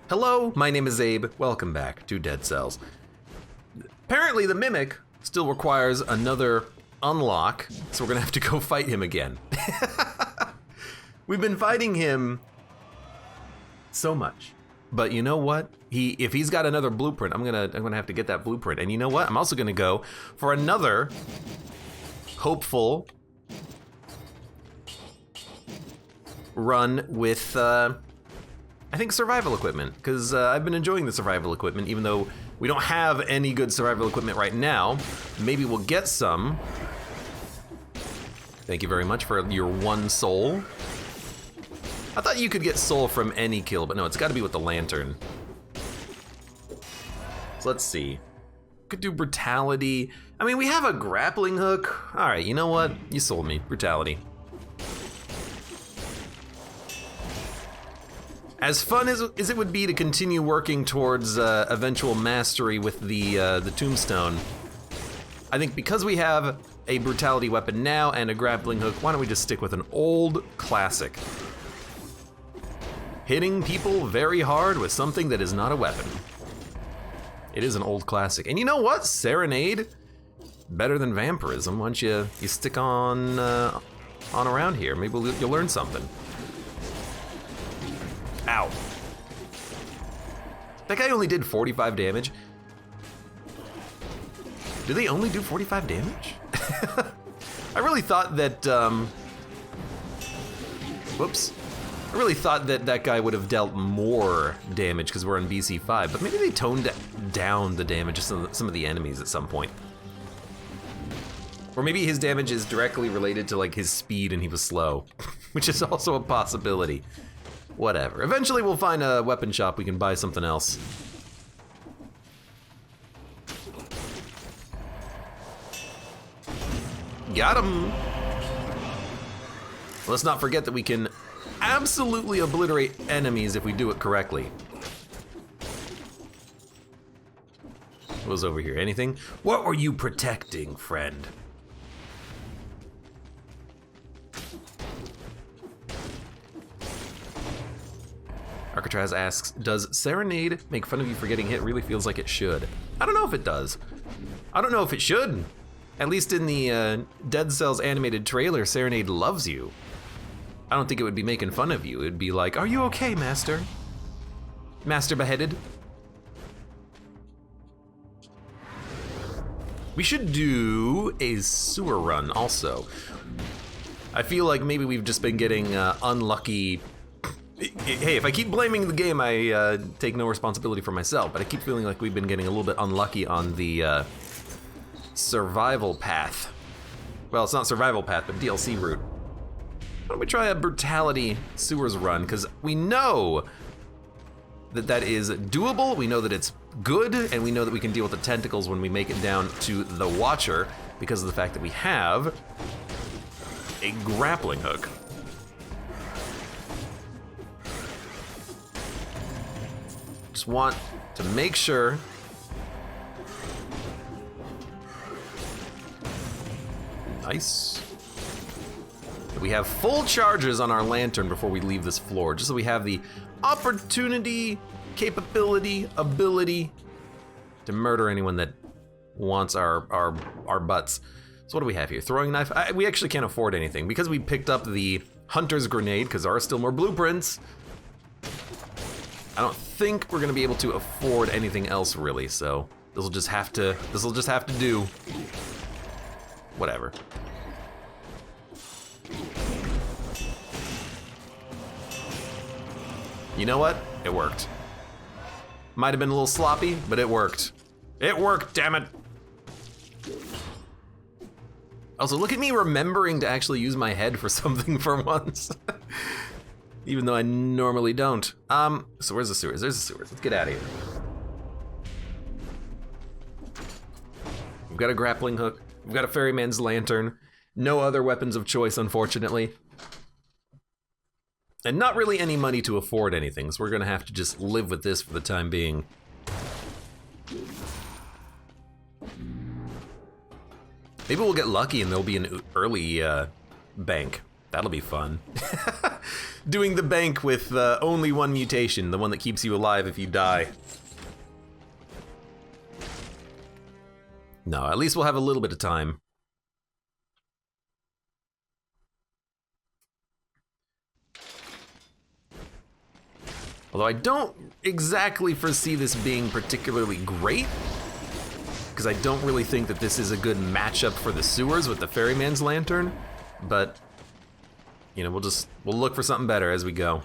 Hello, my name is Abe. Welcome back to Dead Cells. Apparently the Mimic still requires another unlock, so we're gonna have to go fight him again. We've been fighting him so much, but you know what? If he's got another blueprint, I'm gonna have to get that blueprint. And you know what? I'm also gonna go for another hopeful run with I think survival equipment, because I've been enjoying the survival equipment, even though we don't have any good survival equipment right now. Maybe we'll get some. Thank you very much for your 1 soul. I thought you could get soul from any kill, but no, it's gotta be with the lantern. So let's see. Could do brutality. I mean, we have a grappling hook. All right, you know what? You sold me, brutality. As fun as it would be to continue working towards eventual mastery with the tombstone, I think because we have a brutality weapon now and a grappling hook, why don't we just stick with an old classic? Hitting people very hard with something that is not a weapon. It is an old classic. And you know what? Serenade, better than vampirism. Why don't you stick on around here? Maybe you'll learn something. Ow. That guy only did 45 damage. Do they only do 45 damage? I really thought that, whoops. I really thought that that guy would have dealt more damage because we're on BC5, but maybe they toned down the damage of some of the enemies at some point. Or maybe his damage is directly related to like his speed and he was slow, which is also a possibility. Whatever. Eventually we'll find a weapon shop we can buy something else. Got him! Let's not forget that we can absolutely obliterate enemies if we do it correctly. What was over here? Anything? What were you protecting, friend? Arcatraz asks, does Serenade make fun of you for getting hit? Really feels like it should. I don't know if it does. I don't know if it should. At least in the Dead Cells animated trailer, Serenade loves you. I don't think it would be making fun of you. It'd be like, are you okay, Master? Master beheaded? We should do a sewer run also. I feel like maybe we've just been getting unlucky. Hey, if I keep blaming the game, I take no responsibility for myself, but I keep feeling like we've been getting a little bit unlucky on the survival path. Well, it's not survival path, but DLC route. Why don't we try a brutality sewers run? Because we know that that is doable, we know that it's good, and we know that we can deal with the tentacles when we make it down to the Watcher because of the fact that we have a grappling hook. Just want to make sure nice. We have full charges on our lantern before we leave this floor, just so we have the opportunity, capability, ability to murder anyone that wants our butts. So what do we have here? Throwing knife? We actually can't afford anything because we picked up the hunter's grenade because there are still more blueprints. I don't think we're gonna be able to afford anything else really, so this'll just have to do. Whatever. You know what? It worked. Might have been a little sloppy, but it worked. It worked, damn it. Also, look at me remembering to actually use my head for something for once. Even though I normally don't. So where's the sewers? There's the sewers. Let's get out of here. We've got a grappling hook. We've got a ferryman's lantern. No other weapons of choice, unfortunately. And not really any money to afford anything, so we're gonna have to just live with this for the time being. Maybe we'll get lucky and there'll be an early bank. That'll be fun. Doing the bank with only one mutation, the one that keeps you alive if you die. No, at least we'll have a little bit of time. Although I don't exactly foresee this being particularly great, because I don't really think that this is a good matchup for the sewers with the ferryman's lantern, but you know, we'll look for something better as we go.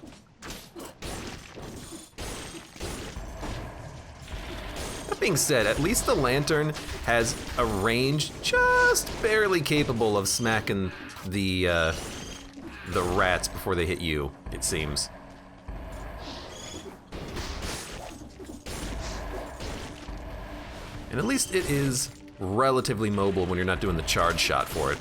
That being said, at least the lantern has a range just barely capable of smacking the rats before they hit you, it seems. And at least it is relatively mobile when you're not doing the charge shot for it.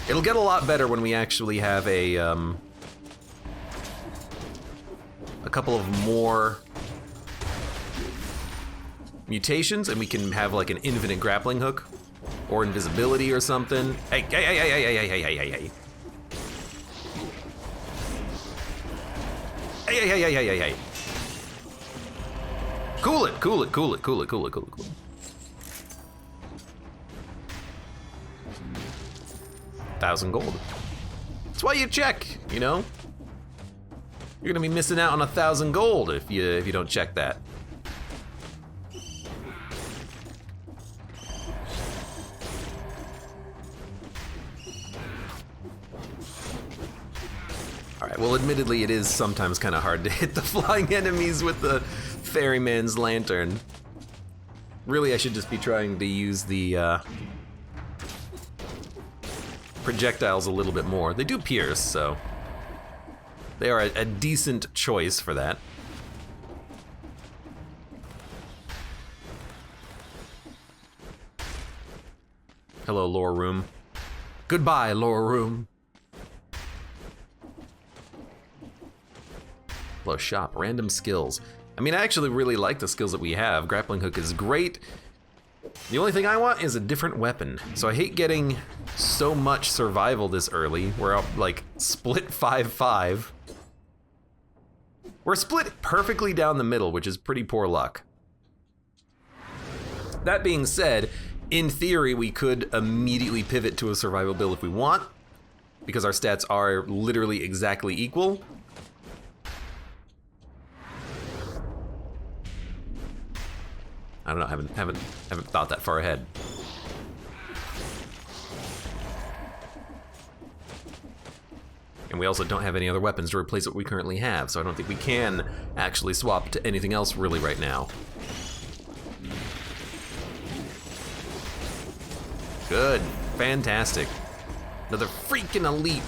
It'll get a lot better when we actually have a couple of more mutations, and we can have like an infinite grappling hook or invisibility or something. Hey, hey, hey, hey, hey, hey, hey, hey, hey, hey. Hey, hey, hey, hey, hey, hey. Cool it, cool it, cool it, cool it, cool it, cool it, cool it. 1,000 gold. That's why you check, you know? You're gonna be missing out on 1,000 gold if you don't check that. Alright, well admittedly it is sometimes kind of hard to hit the flying enemies with the ferryman's lantern. Really, I should just be trying to use the projectiles a little bit more. They do pierce, so they are a decent choice for that. Hello, lore room. Goodbye, lore room. Hello, shop. Random skills. I mean, I actually really like the skills that we have. Grappling hook is great. The only thing I want is a different weapon. So I hate getting so much survival this early, where I'll like split 5-5. We're split perfectly down the middle, which is pretty poor luck. That being said, in theory, we could immediately pivot to a survival build if we want, because our stats are literally exactly equal. I don't know, haven't thought that far ahead. And we also don't have any other weapons to replace what we currently have, so I don't think we can actually swap to anything else really right now. Good, fantastic. Another freaking elite.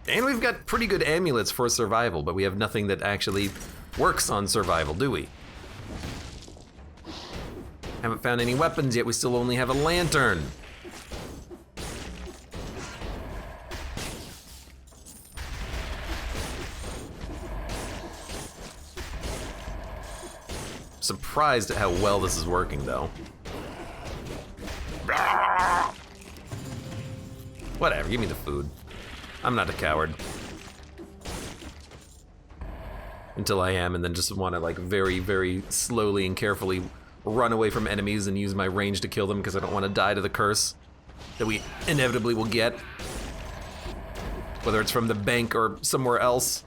And we've got pretty good amulets for survival, but we have nothing that actually works on survival, do we? Haven't found any weapons yet, we still only have a lantern. Surprised at how well this is working, though. Whatever, give me the food. I'm not a coward. Until I am, and then just want to like very, very slowly and carefully run away from enemies and use my range to kill them because I don't want to die to the curse that we inevitably will get. Whether it's from the bank or somewhere else.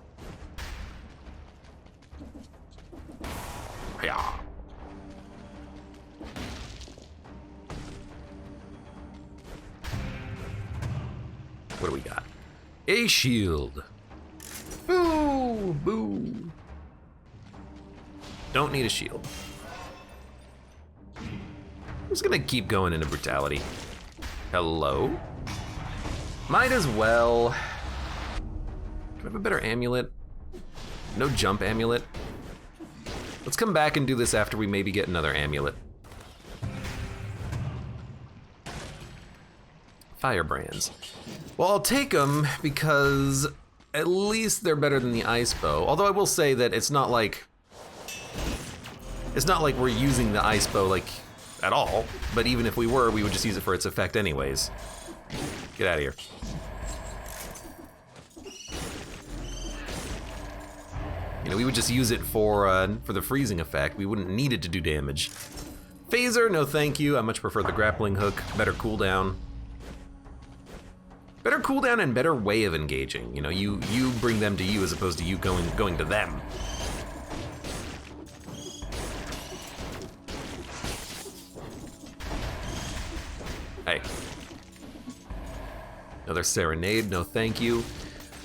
Yeah. What do we got? A shield. Boo! Boo! Don't need a shield. I'm just gonna keep going into brutality. Hello? Might as well. Do I have a better amulet? No jump amulet? Let's come back and do this after we maybe get another amulet. Firebrands. Well, I'll take them because at least they're better than the ice bow. Although I will say that it's not like we're using the ice bow like at all. But even if we were, we would just use it for its effect anyways. Get out of here. You know, we would just use it for the freezing effect. We wouldn't need it to do damage. Phaser, no thank you. I much prefer the grappling hook. Better cooldown. Better cooldown and better way of engaging. You know, you bring them to you as opposed to you going to them. Hey. Another serenade, no thank you.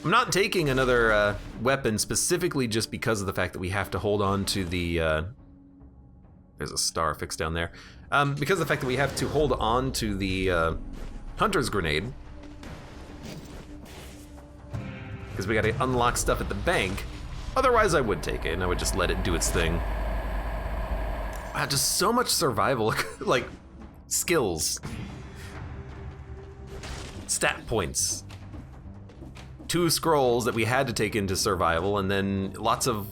I'm not taking another weapon specifically just because of the fact that we have to hold on to the, there's a star fixed down there. Because of the fact that we have to hold on to the hunter's grenade. Because we gotta unlock stuff at the bank. Otherwise I would take it and I would just let it do its thing. Wow, just so much survival, like skills. Stat points. 2 scrolls that we had to take into survival, and then lots of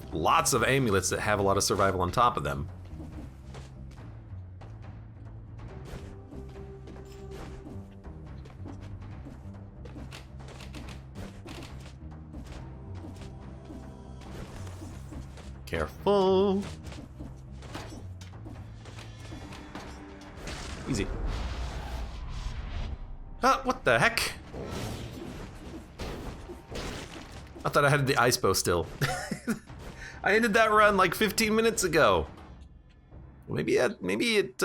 amulets that have a lot of survival on top of them. Careful. Easy. Ah, what the heck? I thought I had the ice bow still. I ended that run like 15 minutes ago. Maybe it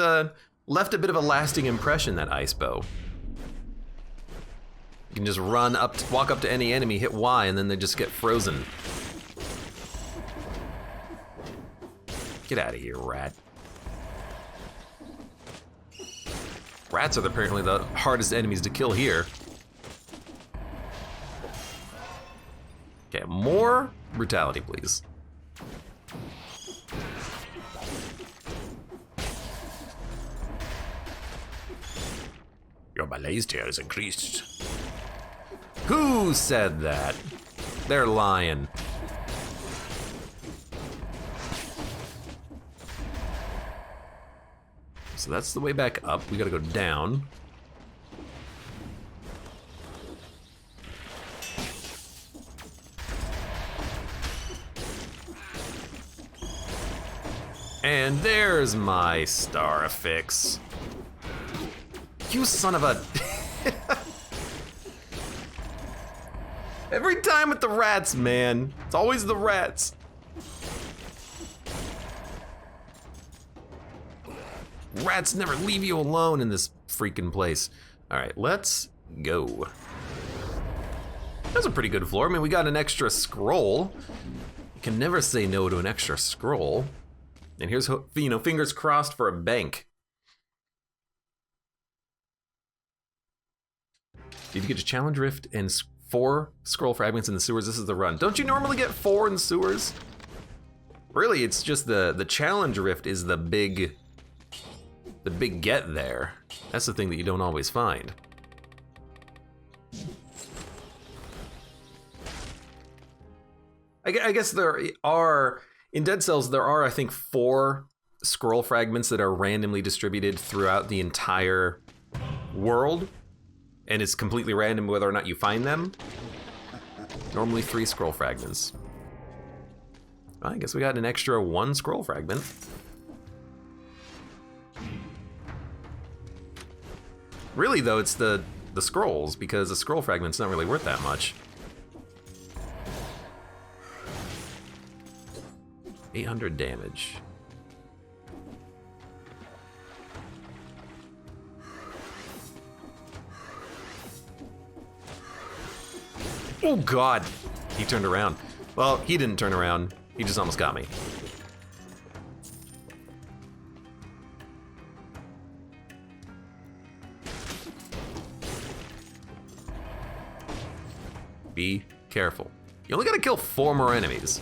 left a bit of a lasting impression, that ice bow. You can just run up, walk up to any enemy, hit Y, and then they just get frozen. Get out of here, rat. Rats are apparently the hardest enemies to kill here. Okay, more brutality, please. Your malaise tier is increased. Who said that? They're lying. So that's the way back up. We gotta go down. And there's my star affix. You son of a... Every time with the rats, man. It's always the rats. Rats never leave you alone in this freaking place. All right, let's go. That's a pretty good floor. I mean, we got an extra scroll. You can never say no to an extra scroll. And here's, you know, fingers crossed for a bank. Did you get a challenge rift and 4 scroll fragments in the sewers? This is the run. Don't you normally get 4 in the sewers? Really, it's just the challenge rift is the big get there. That's the thing that you don't always find. I guess there are, in Dead Cells, there are, I think, 4 scroll fragments that are randomly distributed throughout the entire world. And it's completely random whether or not you find them. Normally 3 scroll fragments. I guess we got an extra 1 scroll fragment. Really though, it's the scrolls, because the scroll fragment's not really worth that much. 800 damage. Oh God, he turned around. Well, he didn't turn around. He just almost got me. Be careful. You only gotta kill 4 more enemies.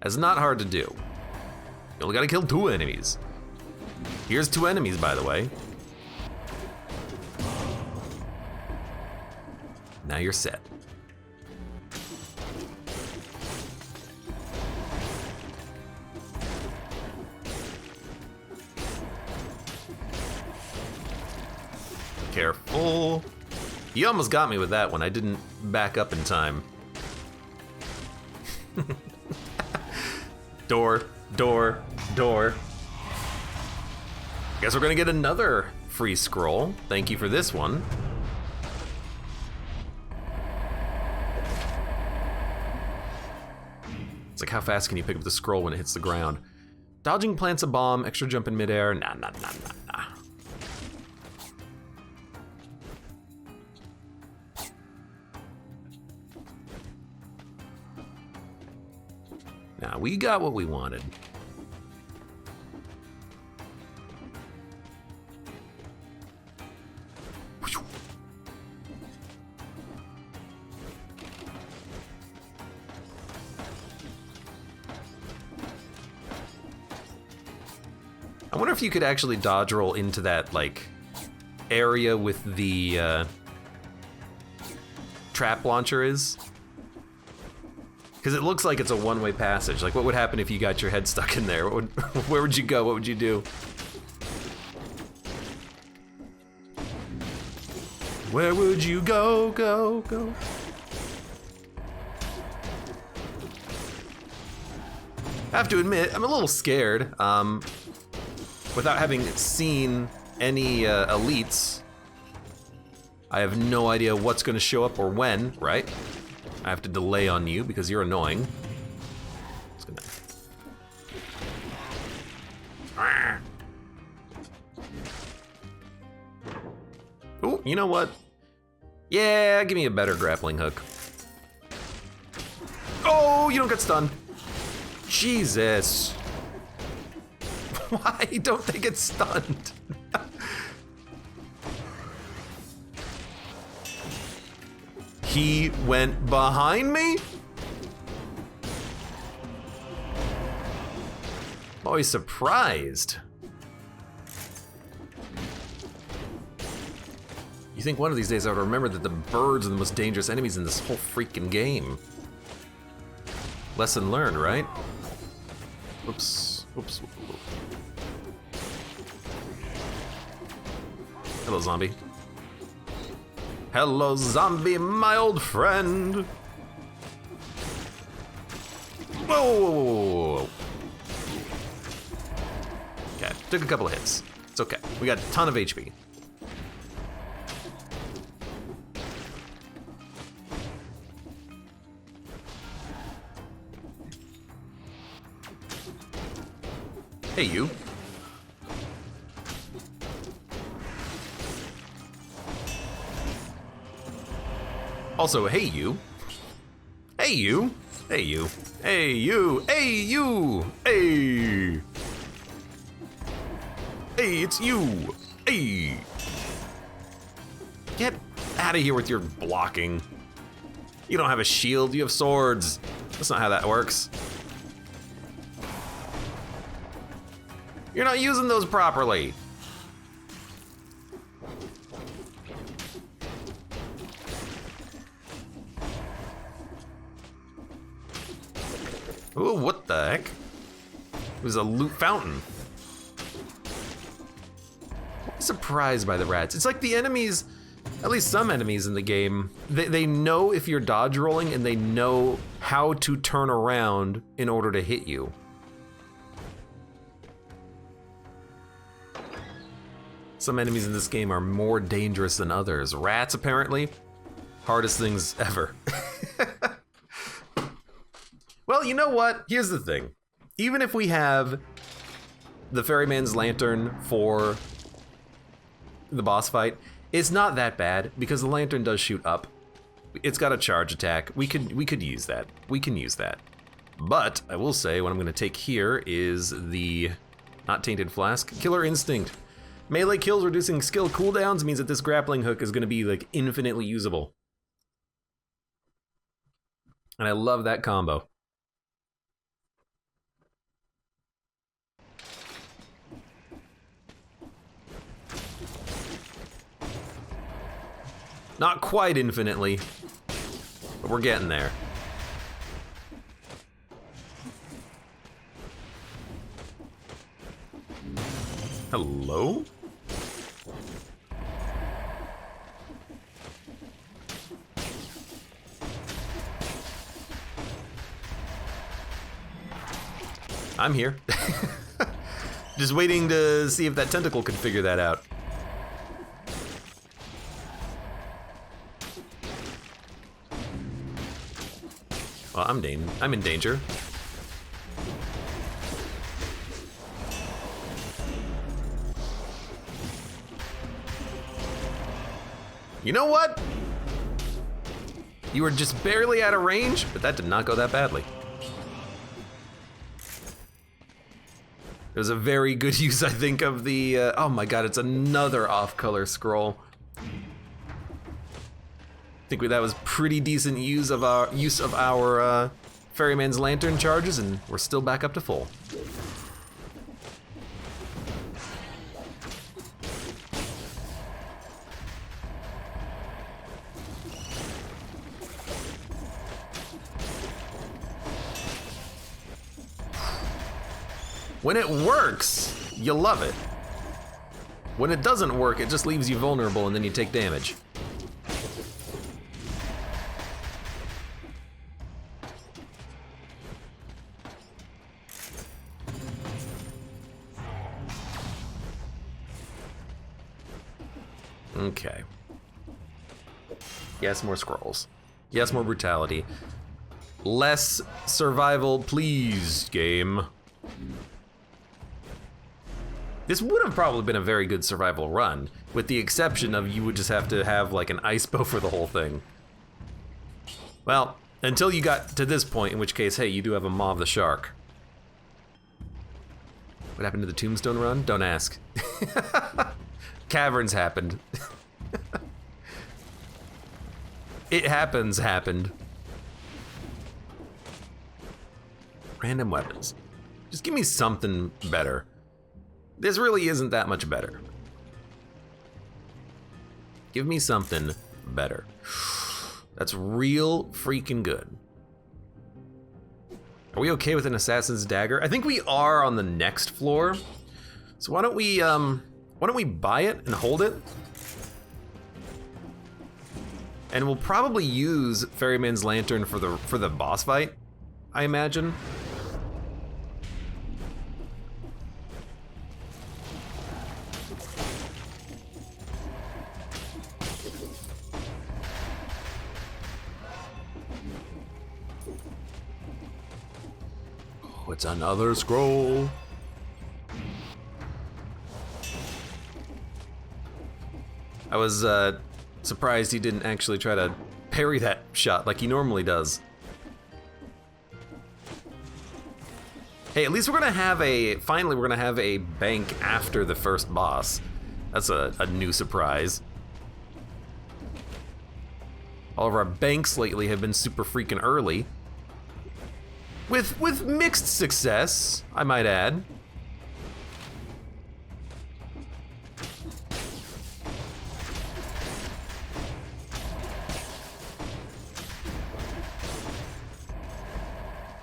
That's not hard to do. You only gotta kill 2 enemies. Here's 2 enemies, by the way. Now you're set. Careful. You almost got me with that one. I didn't back up in time. Door, door, door. Guess we're gonna get another free scroll. Thank you for this one. It's like, how fast can you pick up the scroll when it hits the ground? Dodging plants a bomb, extra jump in midair. Nah. Nah, we got what we wanted. I wonder if you could actually dodge roll into that, like, area with the trap launcher is. Because it looks like it's a one-way passage. Like, what would happen if you got your head stuck in there? Where would you go? What would you do? Where would you go, go? I have to admit, I'm a little scared. Without having seen any elites, I have no idea what's gonna show up or when, right? I have to delay on you because you're annoying. Just gonna... Ooh, you know what? Yeah, give me a better grappling hook. Oh, you don't get stunned. Jesus. Why don't they get stunned? He went behind me? Always surprised. You think one of these days I would remember that the birds are the most dangerous enemies in this whole freaking game. Lesson learned, right? Whoops. Hello, zombie. Hello, zombie, my old friend. Whoa. Okay, took a couple of hits. It's okay. We got a ton of HP. Hey, you. Also, hey, you. Hey, you. Hey, you. Hey, you. Hey, you. Hey. Hey, it's you. Hey. Get out of here with your blocking. You don't have a shield, you have swords. That's not how that works. You're not using those properly. Ooh, what the heck? It was a loot fountain. I'm surprised by the rats. It's like the enemies, at least some enemies in the game, they know if you're dodge rolling and they know how to turn around in order to hit you. Some enemies in this game are more dangerous than others. Rats, apparently, hardest things ever. Well, you know what? Here's the thing. Even if we have the Ferryman's Lantern for the boss fight, it's not that bad because the lantern does shoot up. It's got a charge attack. We could use that. We can use that. But I will say what I'm gonna take here is the not tainted flask, Killer Instinct. Melee kills reducing skill cooldowns means that this grappling hook is gonna be like infinitely usable. And I love that combo. Not quite infinitely. we're getting there. Hello? I'm here. Just waiting to see if that tentacle could figure that out. Well, I'm in danger. You know what? You were just barely out of range, but that did not go that badly. It was a very good use, I think, of the, oh my god, it's another off-color scroll. I think that was pretty decent use of our Ferryman's Lantern charges, and we're still back up to full. When it works, you love it. When it doesn't work, it just leaves you vulnerable and then you take damage. Okay. Yes, more scrolls. Yes, more brutality. Less survival, please, game. This would have probably been a very good survival run, with the exception of you would just have to have like an ice bow for the whole thing. Well, until you got to this point, in which case, hey, you do have a Maw of the Shark. What happened to the Tombstone run? Don't ask. Caverns happened. It happened. Random weapons. Just give me something better. This really isn't that much better. Give me something better. That's real freaking good. Are we okay with an assassin's dagger? I think we are on the next floor. So why don't we buy it and hold it? And we'll probably use Ferryman's Lantern for the boss fight, I imagine. It's another scroll. I was surprised he didn't actually try to parry that shot like he normally does. Hey, at least we're gonna have finally we're gonna have a bank after the first boss. That's a new surprise. All of our banks lately have been super freaking early. With mixed success, I might add.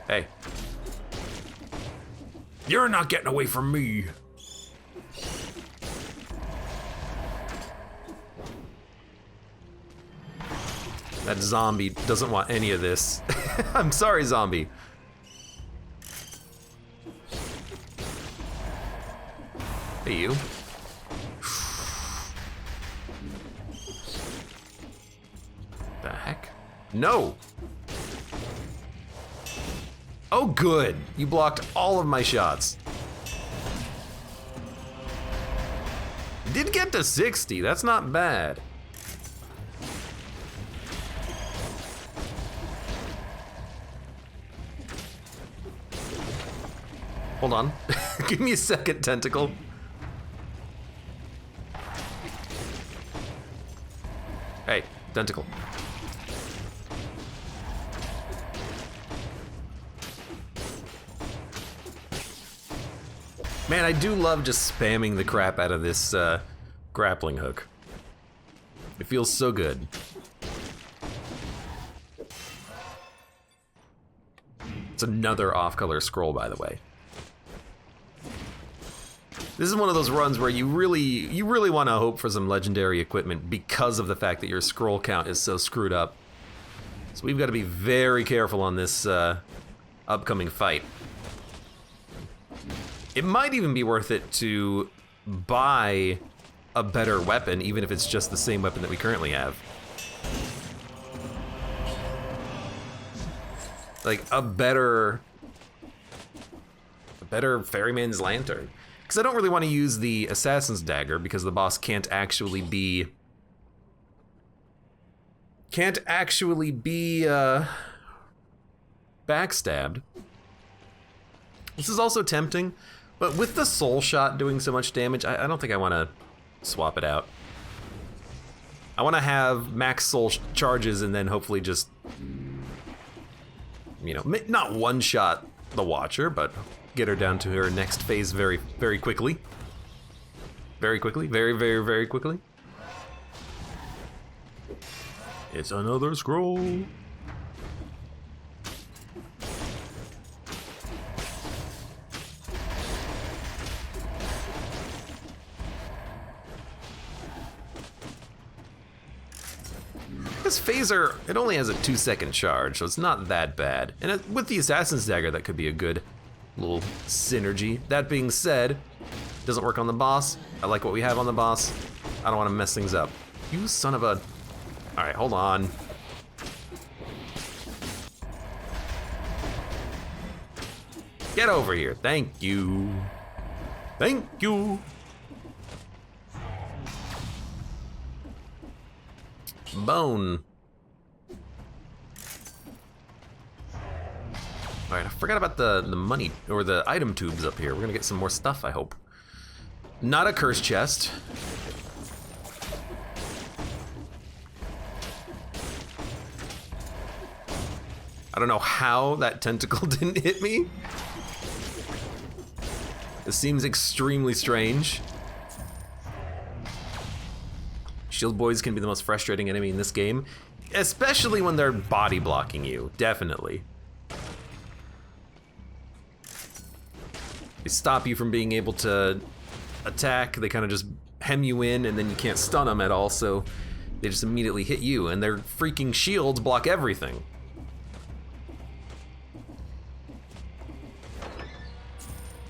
Hey. You're not getting away from me. That zombie doesn't want any of this. I'm sorry, zombie. Hey, you. The heck? No! Oh, good. You blocked all of my shots. Did get to 60. That's not bad. Hold on. Give me a second, tentacle. Hey, tentacle. Man, I do love just spamming the crap out of this grappling hook. It feels so good. It's another off-color scroll, by the way. This is one of those runs where you really want to hope for some legendary equipment because of the fact that your scroll count is so screwed up. So we've got to be very careful on this upcoming fight. It might even be worth it to buy a better weapon, even if it's just the same weapon that we currently have. Like a better ferryman's lantern. Because I don't really want to use the assassin's dagger because the boss can't actually be backstabbed. This is also tempting, but with the soul shot doing so much damage, I don't think I want to swap it out. I want to have max soul charges and then hopefully just, you know, not one shot the Watcher, but get her down to her next phase very, very quickly. Very quickly, very, very, very quickly. It's another scroll. This phaser, it only has a 2-second charge, so it's not that bad. And with the Assassin's Dagger, that could be a good little synergy. That being said, doesn't work on the boss. I like what we have on the boss. I don't want to mess things up. You son of a... All right, hold on. Get over here. Thank you. Thank you. Bone. Alright, I forgot about the money, or the item tubes up here. We're gonna get some more stuff, I hope. Not a curse chest. I don't know how that tentacle didn't hit me. This seems extremely strange. Shield boys can be the most frustrating enemy in this game, especially when they're body blocking you, definitely. They stop you from being able to attack, they kind of just hem you in and then you can't stun them at all, so they just immediately hit you, and their freaking shields block everything.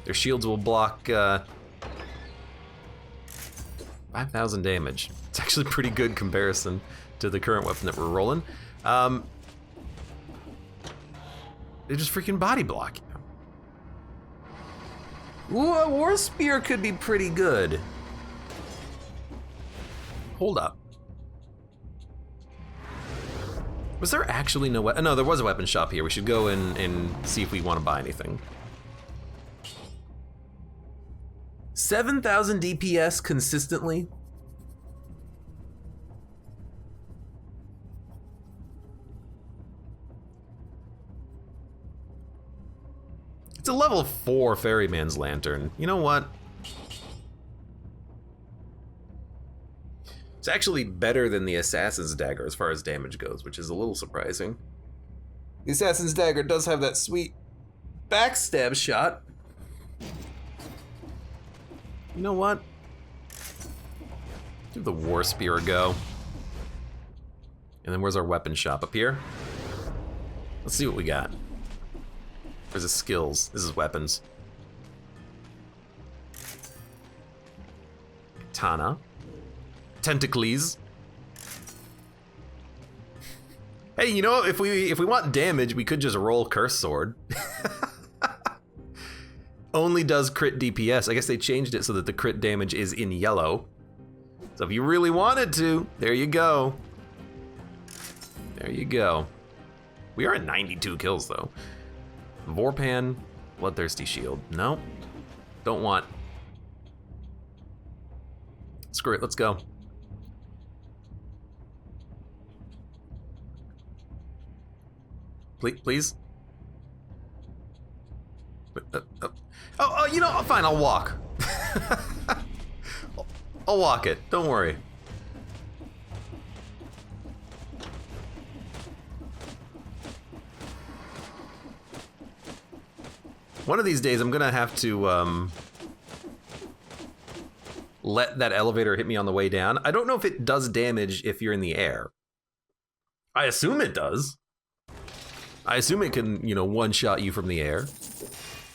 Their shields will block 5,000 damage. It's actually a pretty good comparison to the current weapon that we're rolling. They just freaking body block you. Ooh, a war spear could be pretty good. Hold up. Was there actually no weapon? No, there was a weapon shop here. We should go in and see if we want to buy anything. 7,000 DPS consistently? It's a level 4 Ferryman's Lantern. You know what? It's actually better than the Assassin's Dagger as far as damage goes, which is a little surprising. The Assassin's Dagger does have that sweet backstab shot. You know what? Give the War Spear a go. And then where's our weapon shop? Up here? Let's see what we got. Where's the skills? This is weapons. Katana. Tentacles. Hey, you know, if we want damage, we could just roll Curse Sword. Only does crit DPS. I guess they changed it so that the crit damage is in yellow. So if you really wanted to, there you go. There you go. We are at 92 kills though. Vorpan, Bloodthirsty Shield. No, don't want. Screw it, let's go. Please? Oh, you know, fine, I'll walk. I'll walk it, don't worry. One of these days, I'm gonna have to let that elevator hit me on the way down. I don't know if it does damage if you're in the air. I assume it does. I assume it can, you know, one-shot you from the air.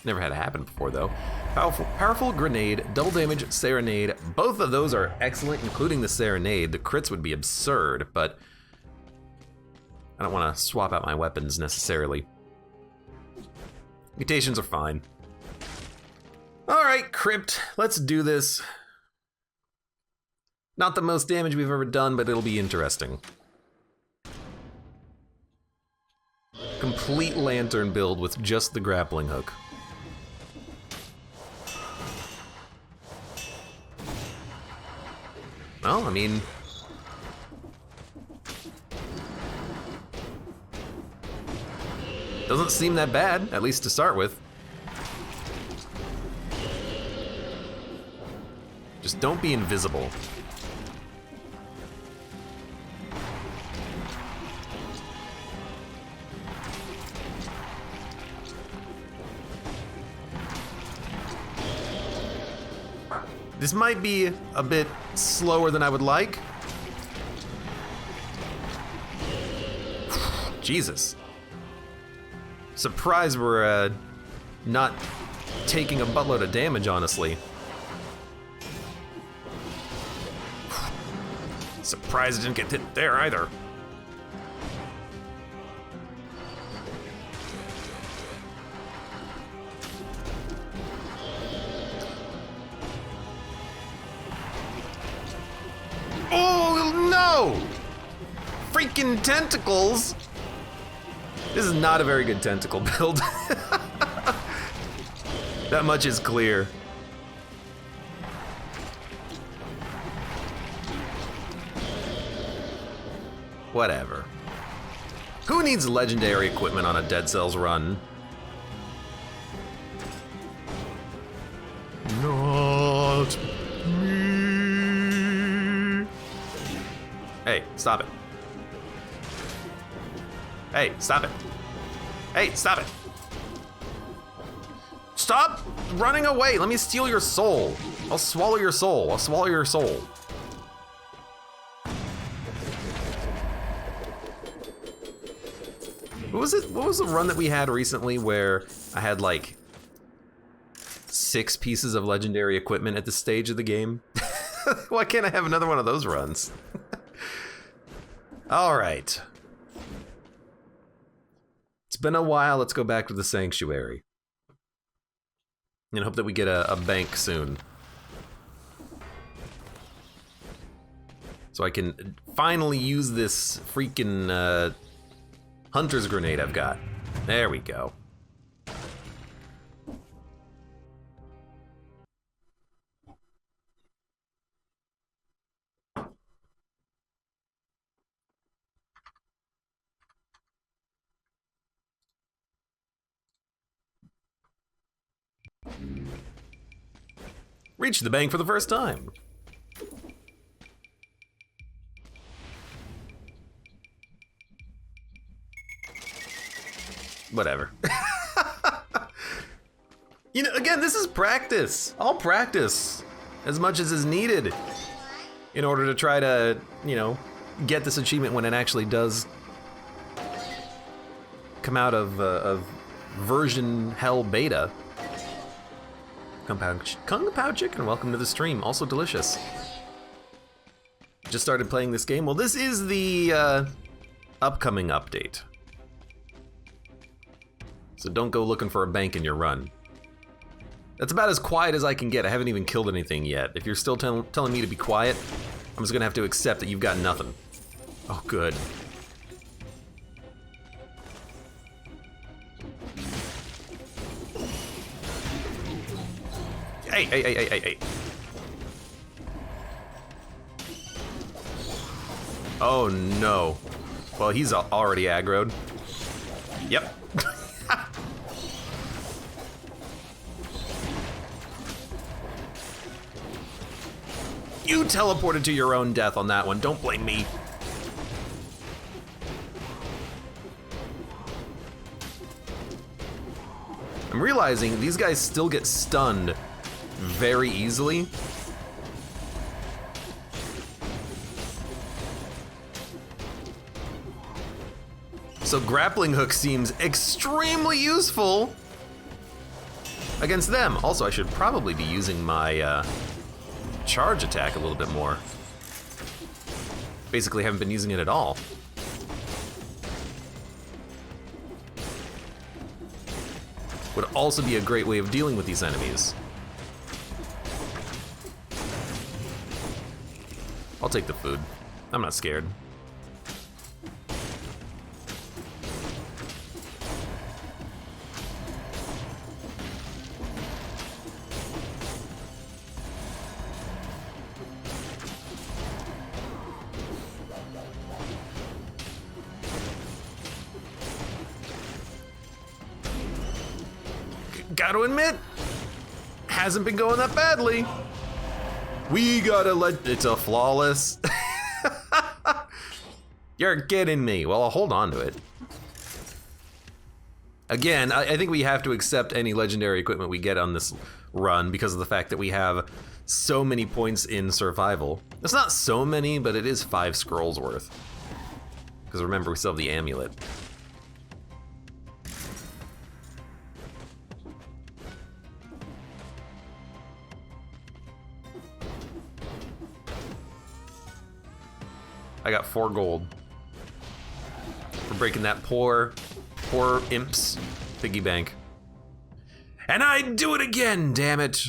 Never had it happen before, though. Powerful grenade, double damage, serenade. Both of those are excellent, including the serenade. The crits would be absurd, but I don't want to swap out my weapons necessarily. Mutations are fine. All right, Crypt, let's do this. Not the most damage we've ever done, but it'll be interesting. Complete lantern build with just the grappling hook. Well, I mean, doesn't seem that bad, at least to start with. Just don't be invisible. This might be a bit slower than I would like. Jesus. Surprised we're not taking a buttload of damage, honestly. Surprised I didn't get hit there either. Oh no! Freaking tentacles! This is not a very good tentacle build. That much is clear. Whatever. Who needs legendary equipment on a Dead Cells run? Not me. Hey, stop it. Hey, stop it. Hey, stop it. Stop running away. Let me steal your soul. I'll swallow your soul. I'll swallow your soul. What was it? What was the run that we had recently where I had like 6 pieces of legendary equipment at this stage of the game? Why can't I have another one of those runs? All right. It's been a while. Let's go back to the sanctuary. And hope that we get a bank soon. So I can finally use this freaking hunter's grenade I've got. There we go. Reached the bank for the first time. Whatever. You know, again, this is practice. I'll practice as much as is needed in order to try to, you know, get this achievement when it actually does come out of version hell beta. Kung Pao Chicken, welcome to the stream. Also delicious. Just started playing this game. Well, this is the upcoming update. So don't go looking for a bank in your run. That's about as quiet as I can get. I haven't even killed anything yet. If you're still telling me to be quiet, I'm just gonna have to accept that you've got nothing. Oh, good. Hey, hey, hey, hey, hey, hey. Oh no. Well, he's already aggroed. Yep. You teleported to your own death on that one. Don't blame me. I'm I'm realizing these guys still get stunned very easily. So grappling hook seems extremely useful against them. Also, I should probably be using my charge attack a little bit more. Basically haven't been using it at all. Would also be a great way of dealing with these enemies. I'll take the food. I'm not scared. Gotta admit, hasn't been going that badly. We gotta let, it's a flawless. You're kidding me. Well, I'll hold on to it. Again, I think we have to accept any legendary equipment we get on this run because of the fact that we have so many points in survival. It's not so many, but it is 5 scrolls worth. Because remember, we still have the amulet. I got 4 gold for breaking that poor imp's piggy bank. And I do it again, damn it.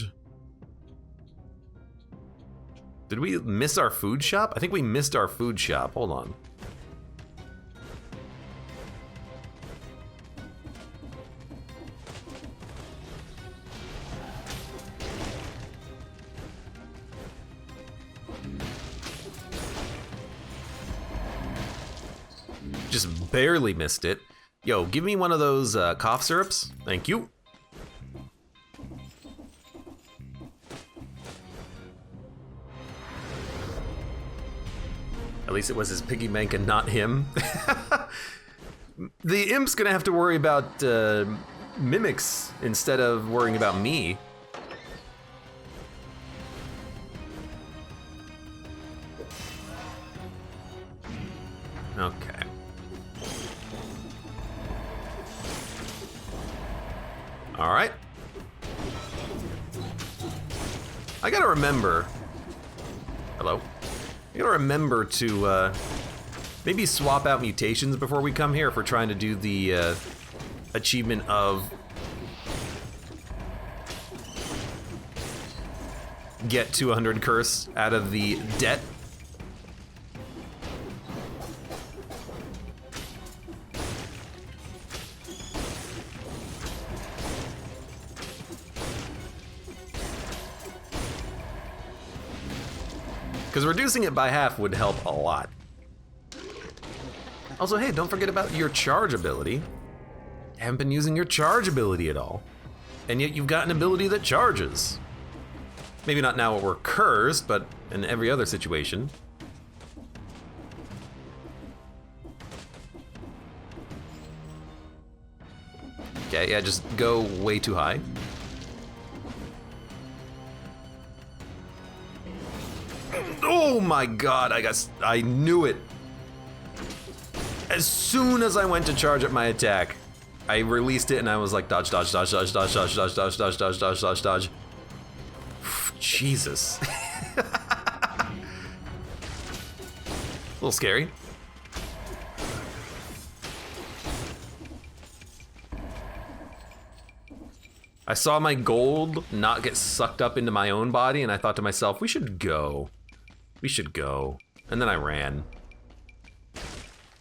Did we miss our food shop? I think we missed our food shop. Hold on. Just barely missed it. Yo, give me one of those cough syrups. Thank you. At least it was his piggy bank and not him. The imp's gonna have to worry about mimics instead of worrying about me. Okay. All right. I gotta remember. Hello. I gotta remember to maybe swap out mutations before we come here if we're trying to do the achievement of get 200 curse out of the debt. Because reducing it by half would help a lot. Also, hey, don't forget about your charge ability. Haven't been using your charge ability at all. And yet you've got an ability that charges. Maybe not now when we're cursed, but in every other situation. Okay, yeah, just go way too high. Oh my god, I knew it. As soon as I went to charge at my attack, I released it and I was like dodge, dodge, dodge, dodge, dodge, dodge, dodge, dodge, dodge, dodge, dodge, dodge, dodge. Jesus. A little scary. I saw my gold not get sucked up into my own body and I thought to myself, we should go. We should go. And then I ran.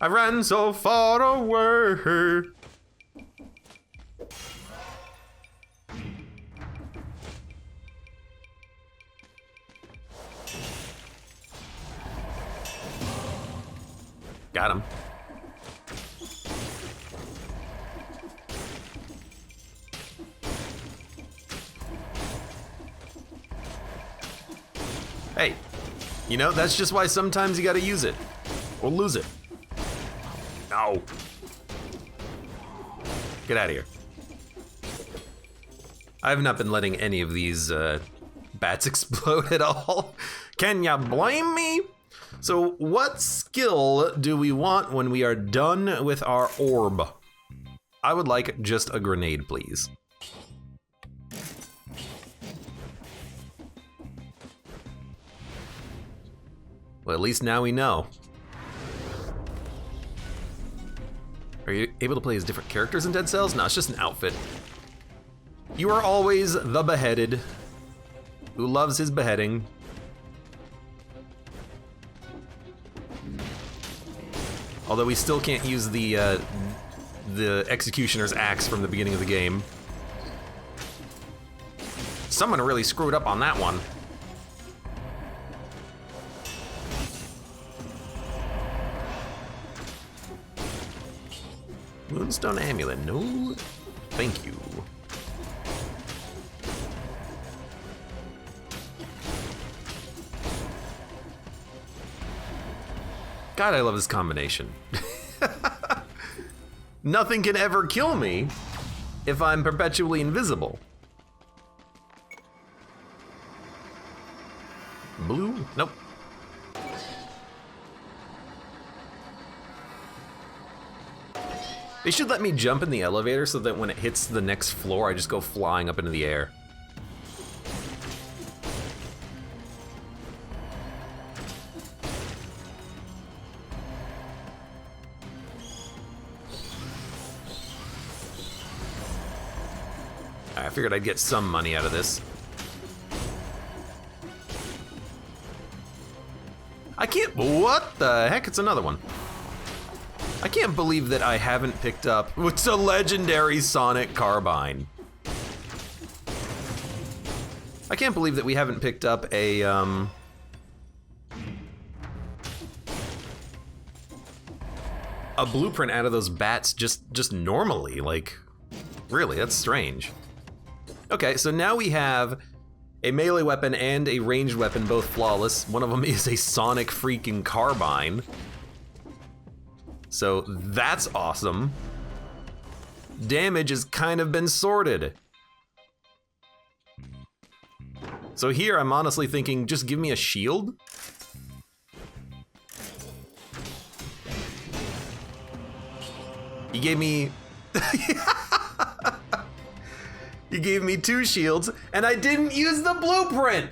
I ran so far away. Got him. Hey, you know, that's just why sometimes you gotta use it. Or lose it. No. Get out of here. I've not been letting any of these bats explode at all. Can ya blame me? So what skill do we want when we are done with our orb? I would like just a grenade, please. Well, at least now we know. Are you able to play as different characters in Dead Cells? No, it's just an outfit. You are always the beheaded, who loves his beheading. Although we still can't use the executioner's axe from the beginning of the game. Someone really screwed up on that one. Moonstone amulet, no, thank you. God, I love this combination. Nothing can ever kill me if I'm perpetually invisible. Blue? Nope. They should let me jump in the elevator so that when it hits the next floor, I just go flying up into the air. I figured I'd get some money out of this. I can't, what the heck? It's another one. I can't believe that I haven't picked up, it's a legendary sonic carbine. I can't believe that we haven't picked up a blueprint out of those bats just normally, like, really, that's strange. Okay, so now we have a melee weapon and a ranged weapon, both flawless. One of them is a sonic freaking carbine. So that's awesome. Damage has kind of been sorted. So here I'm honestly thinking, just give me a shield. He gave me... He gave me 2 shields, and I didn't use the blueprint!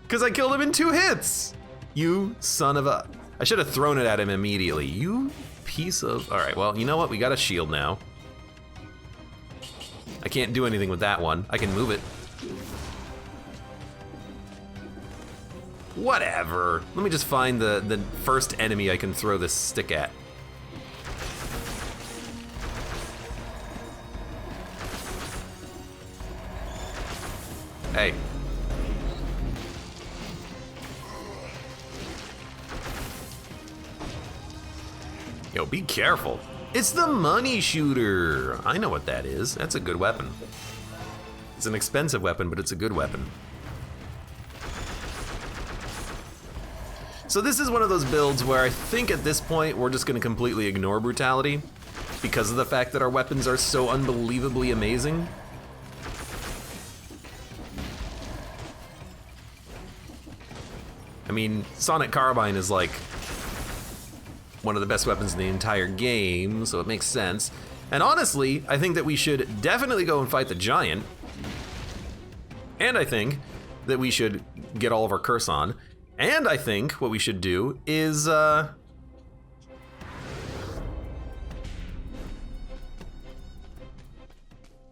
Because I killed him in 2 hits! You son of a... I should have thrown it at him immediately. You piece of... Alright, well, you know what? We got a shield now. I can't do anything with that one. I can move it. Whatever. Let me just find the first enemy I can throw this stick at. Hey. Yo, be careful. It's the money shooter. I know what that is. That's a good weapon. It's an expensive weapon, but it's a good weapon. So this is one of those builds where I think at this point we're just gonna completely ignore brutality because of the fact that our weapons are so unbelievably amazing. I mean, Sonic Carbine is like one of the best weapons in the entire game, so it makes sense. And honestly, I think that we should definitely go and fight the giant. And I think that we should get all of our curse on. And I think what we should do is,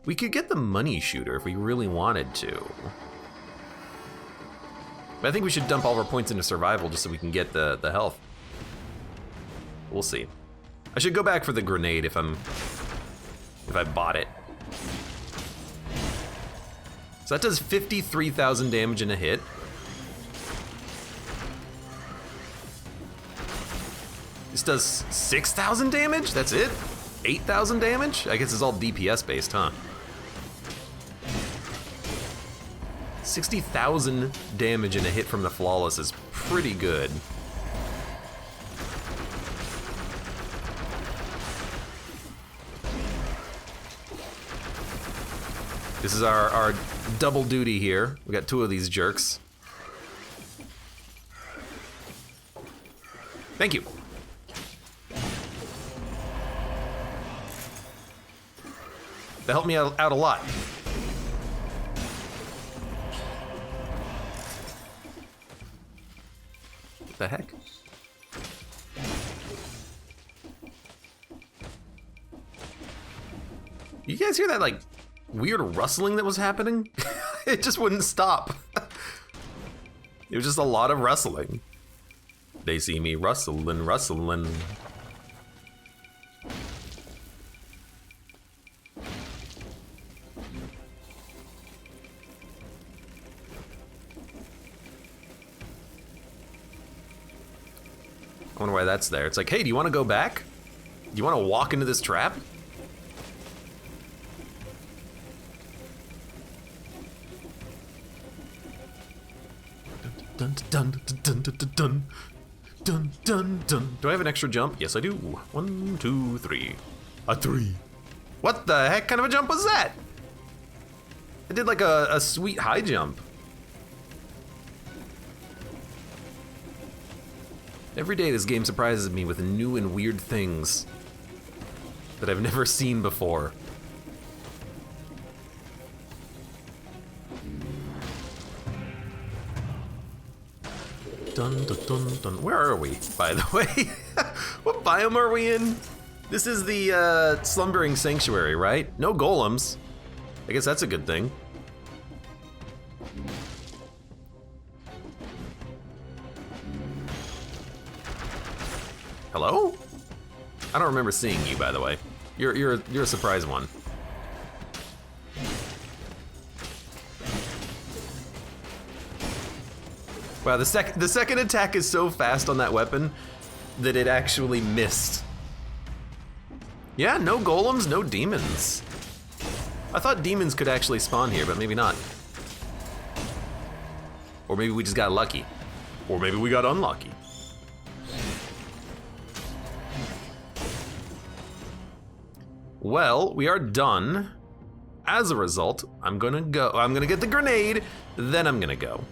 we could get the money shooter if we really wanted to. But I think we should dump all of our points into survival just so we can get the health. We'll see. I should go back for the grenade if I bought it. So that does 53,000 damage in a hit. This does 6,000 damage? That's it? 8,000 damage? I guess it's all DPS based, huh? 60,000 damage in a hit from the flawless is pretty good. This is our double duty here. We got 2 of these jerks. Thank you. That helped me out a lot. What the heck? You guys hear that, like, weird rustling that was happening? It just wouldn't stop. It was just a lot of rustling. They see me rustling, rustling. I wonder why that's there. It's like, hey, do you want to go back? Do you want to walk into this trap? Dun dun dun dun dun dun dun dun dun dun. Do I have an extra jump? Yes, I do. 1, 2, 3. A 3. What the heck kind of a jump was that? I did like a sweet high jump. Every day this game surprises me with new and weird things that I've never seen before. Dun, dun, dun, dun. Where are we, by the way? What biome are we in? This is the slumbering sanctuary, right? No golems. I guess that's a good thing. Hello? I don't remember seeing you, by the way. You're a surprise one. Wow, the second attack is so fast on that weapon that it actually missed. Yeah, no golems, no demons. I thought demons could actually spawn here, but maybe not. Or maybe we just got lucky. Or maybe we got unlucky. Well, we are done. As a result, I'm gonna get the grenade, then I'm gonna go.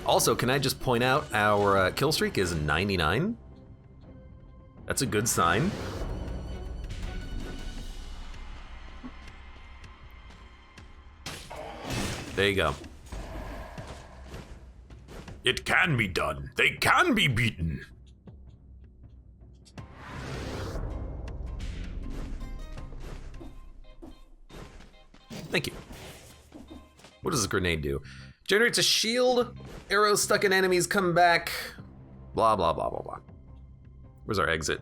Also, can I just point out our kill streak is 99? That's a good sign. There you go. It can be done. They can be beaten. Thank you. What does this grenade do? Generates a shield. Arrows stuck in enemies come back. Blah, blah, blah, blah, blah. Where's our exit?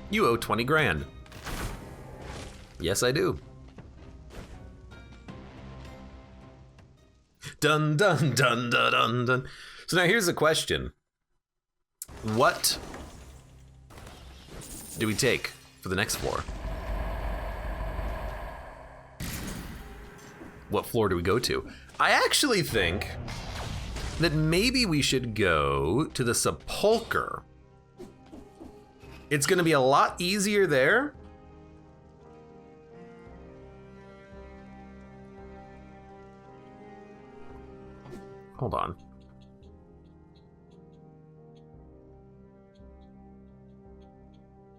You owe 20 grand. Yes, I do. Dun, dun, dun, dun, dun, dun. So now here's the question. What do we take for the next floor? What floor do we go to? I actually think that maybe we should go to the sepulcher. It's gonna be a lot easier there. Hold on.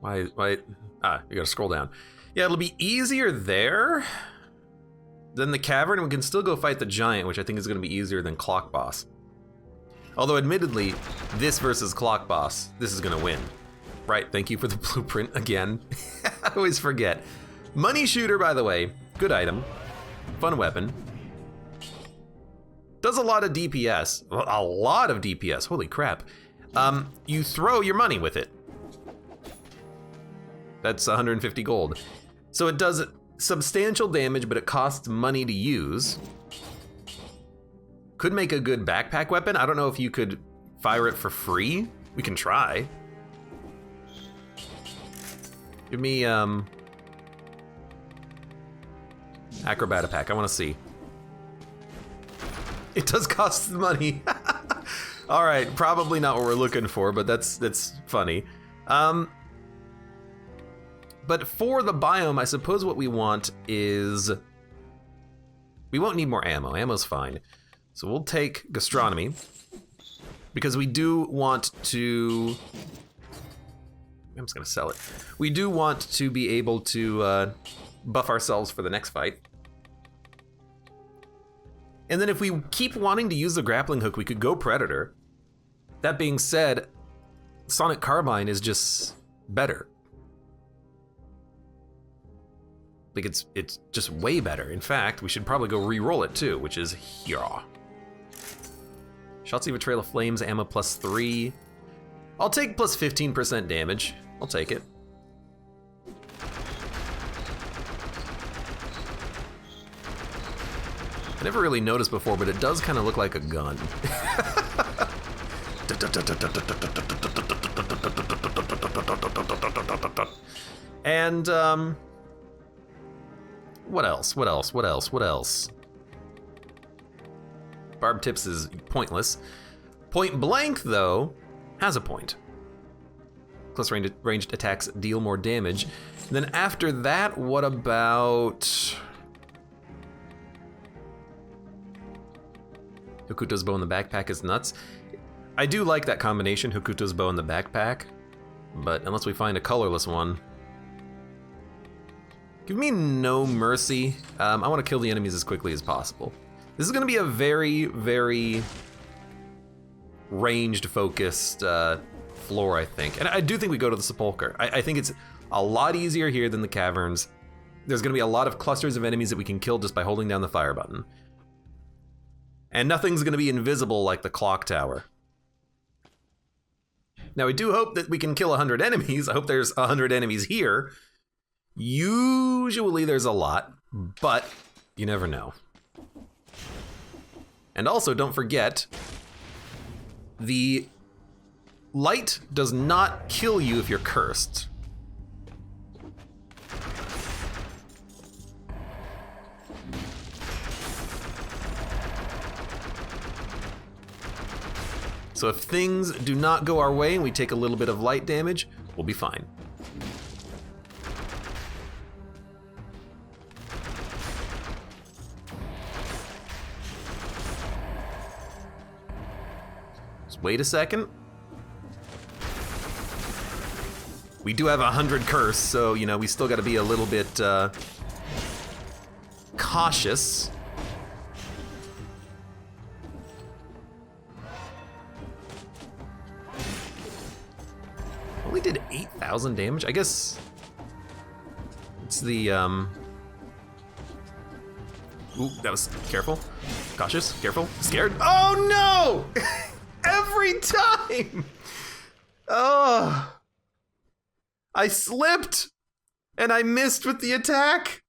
Why, you gotta scroll down. Yeah, it'll be easier there than the cavern. We can still go fight the giant, which I think is gonna be easier than Clock Boss. Although admittedly, this versus Clock Boss, this is gonna win. Right, thank you for the blueprint again. I always forget. Money Shooter, by the way, good item, fun weapon. Does a lot of DPS, a lot of DPS, holy crap. You throw your money with it. That's 150 gold. So it does substantial damage, but it costs money to use. Could make a good backpack weapon. I don't know if you could fire it for free. We can try. Give me Acrobat pack. I want to see. It does cost money. All right, probably not what we're looking for, but that's funny. But for the biome, I suppose what we want is... We won't need more ammo. Ammo's fine. So we'll take gastronomy, because we do want to... I'm just gonna sell it. We do want to be able to buff ourselves for the next fight. And then if we keep wanting to use the grappling hook, we could go Predator. That being said, Sonic Carbine is just better. Like it's just way better. In fact, we should probably go re-roll it too, which is here. Shots leave a trail of flames, ammo +3. I'll take plus 15% damage. I'll take it. I never really noticed before, but it does kind of look like a gun. And, what else? Barb tips is pointless. Point blank, though, has a point. Close ranged attacks deal more damage. And then after that, what about... Hokuto's bow in the backpack is nuts. I do like that combination, Hokuto's bow in the backpack, but unless we find a colorless one. Give me no mercy. I want to kill the enemies as quickly as possible. This is going to be a very, very ranged focused floor, I think. And I do think we go to the sepulcher. I think it's a lot easier here than the caverns. There's going to be a lot of clusters of enemies that we can kill just by holding down the fire button. And nothing's going to be invisible like the clock tower. Now, I do hope that we can kill 100 enemies. I hope there's 100 enemies here. Usually there's a lot, but you never know. And also, don't forget, the light does not kill you if you're cursed. So if things do not go our way and we take a little bit of light damage, we'll be fine. Just wait a second. We do have 100 curse, so you know we still got to be a little bit cautious. Only did 8,000 damage. I guess it's the Ooh, that was careful, cautious, careful, scared. Oh no! Every time. Oh. I slipped, and I missed with the attack.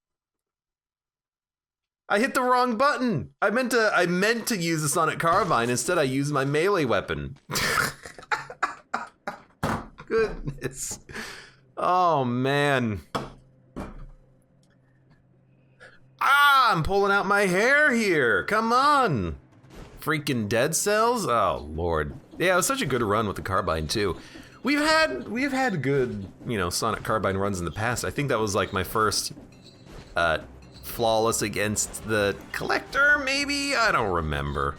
I hit the wrong button. I meant to use the Sonic Carbine. Instead, I used my melee weapon. Goodness. Oh, man. Ah, I'm pulling out my hair here. Come on. Freaking dead cells? Oh, Lord. Yeah, it was such a good run with the Carbine, too. We've had good, you know, Sonic Carbine runs in the past. I think that was like my first flawless against the Collector, maybe? I don't remember.